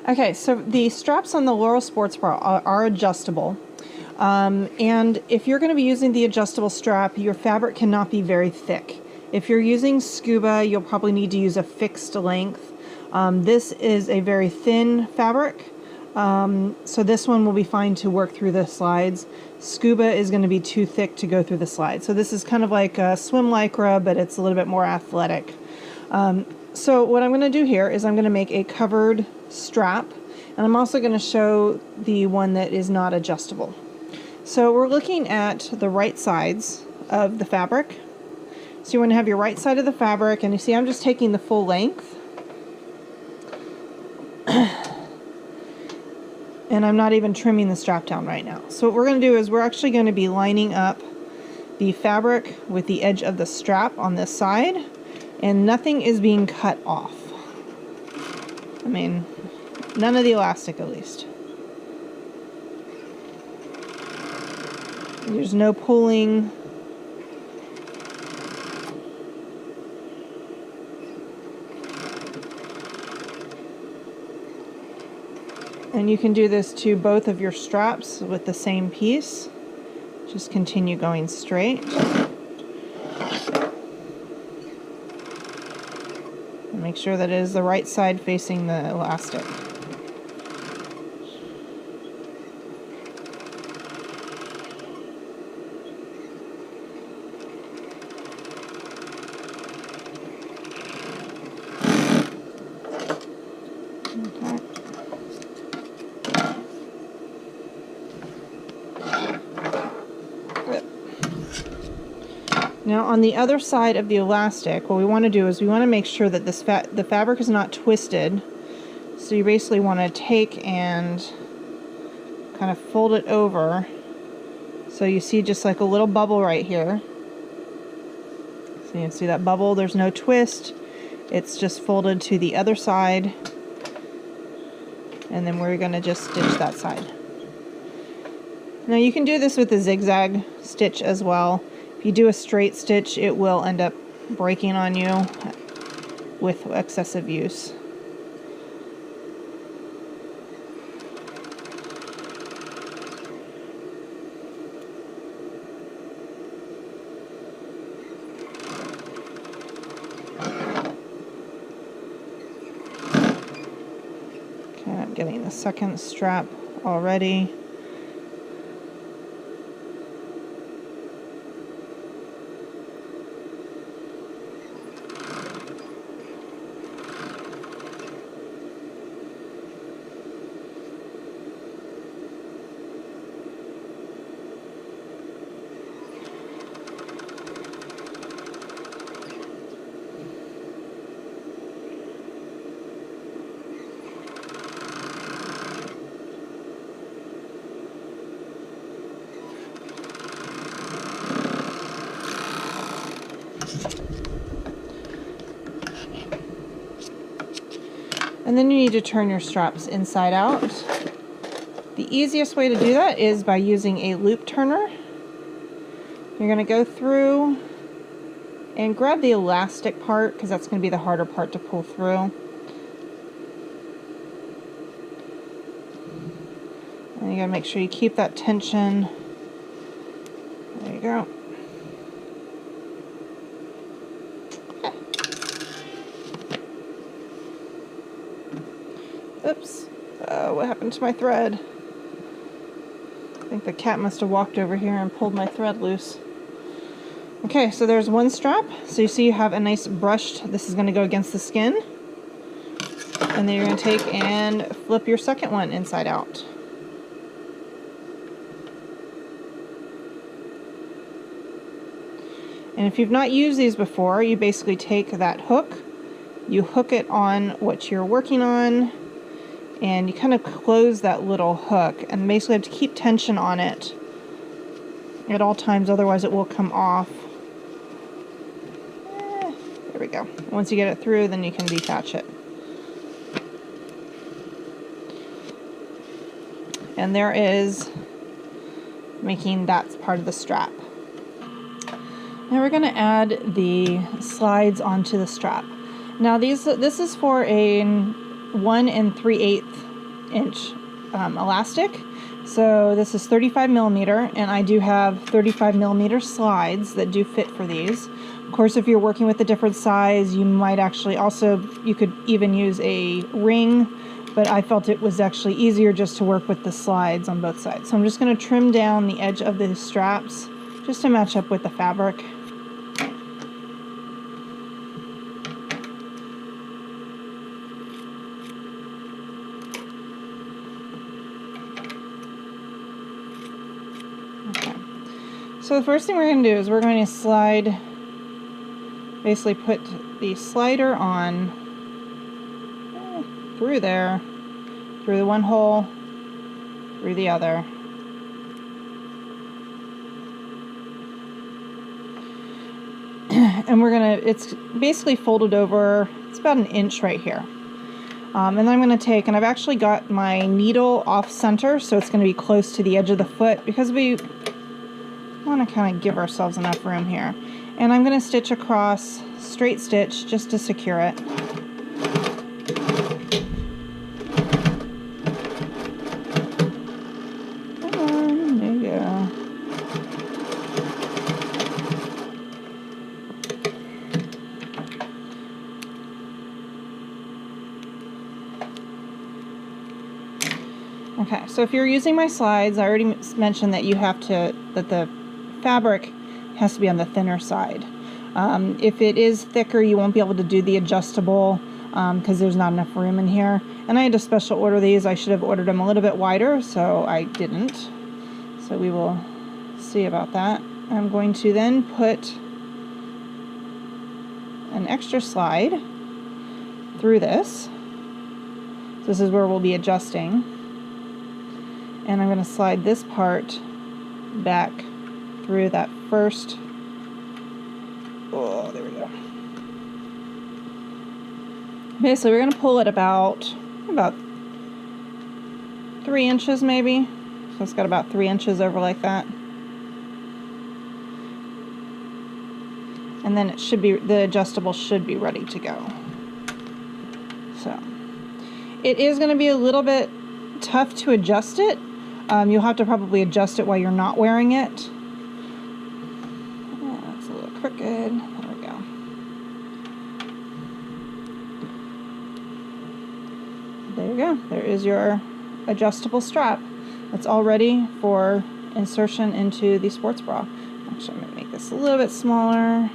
Okay, so the straps on the Laurel Sports Bra are adjustable. And if you're going to be using the adjustable strap, your fabric cannot be very thick. If you're using scuba, you'll probably need to use a fixed length. This is a very thin fabric, so this one will be fine to work through the slides. Scuba is going to be too thick to go through the slides. So this is kind of like a swim lycra, but it's a little bit more athletic. So what I'm going to do here is I'm going to make a covered strap, and I'm also going to show the one that is not adjustable. So we're looking at the right sides of the fabric. So you want to have your right side of the fabric, and you see I'm just taking the full length. And I'm not even trimming the strap down right now. So what we're going to do is we're actually going to be lining up the fabric with the edge of the strap on this side, and nothing is being cut off. I mean, none of the elastic at least. There's no pulling. And you can do this to both of your straps with the same piece. Just continue going straight. And make sure that it is the right side facing the elastic. Now on the other side of the elastic, what we want to do is we want to make sure that this the fabric is not twisted. So you basically want to take and kind of fold it over. So you see just like a little bubble right here. So you can see that bubble, there's no twist. It's just folded to the other side. And then we're going to just stitch that side. Now you can do this with a zigzag stitch as well. If you do a straight stitch, it will end up breaking on you with excessive use. Okay, I'm getting the second strap already. And then you need to turn your straps inside out. The easiest way to do that is by using a loop turner. You're going to go through and grab the elastic part, because that's going to be the harder part to pull through. And you got to make sure you keep that tension. There you go. Oops. What happened to my thread? I think the cat must have walked over here and pulled my thread loose. Okay, so there's one strap. So you see you have a nice brushed, this is going to go against the skin. And then you're going to take and flip your second one inside out. And if you've not used these before, you basically take that hook, you hook it on what you're working on, and you kind of close that little hook, and basically have to keep tension on it at all times, otherwise it will come off. There we go. Once you get it through, then you can detach it. And there is making that part of the strap. Now we're going to add the slides onto the strap. Now this is for a 1 3/8 inch elastic. So this is 35 millimeter, and I do have 35 millimeter slides that do fit for these. Of course, if you're working with a different size, you might actually you could even use a ring, but I felt it was actually easier just to work with the slides on both sides. So I'm just going to trim down the edge of the straps just to match up with the fabric. Okay. So the first thing we're going to do is we're going to basically put the slider on through there, through the one hole, through the other. And it's basically folded over, it's about an inch right here. And then I'm going to take, and I've actually got my needle off center, so it's going to be close to the edge of the foot because we want to kind of give ourselves enough room here. And I'm going to stitch across, straight stitch, just to secure it. There you go. Okay, so if you're using my slides, I already mentioned that that the fabric has to be on the thinner side. If it is thicker, you won't be able to do the adjustable because there's not enough room in here. And I had to special order these. I should have ordered them a little bit wider, so I didn't. So we will see about that. I'm going to then put an extra slide through this. So this is where we'll be adjusting. And I'm going to slide this part back through that first. Oh, there we go. Basically, we're going to pull it about 3 inches maybe. So it's got about 3 inches over like that. And then the adjustable should be ready to go. So it is going to be a little bit tough to adjust it. You'll have to probably adjust it while you're not wearing it. Yeah, that's a little crooked. There we go. There you go. There is your adjustable strap. It's all ready for insertion into the sports bra. Actually, I'm going to make this a little bit smaller.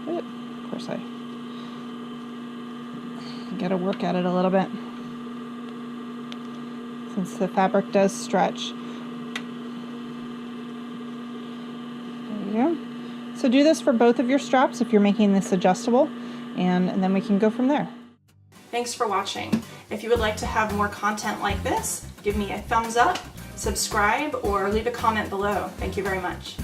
Of course, I got to work at it a little bit, since the fabric does stretch. There you go. So do this for both of your straps if you're making this adjustable, and then we can go from there. Thanks for watching. If you would like to have more content like this, give me a thumbs up, subscribe, or leave a comment below. Thank you very much.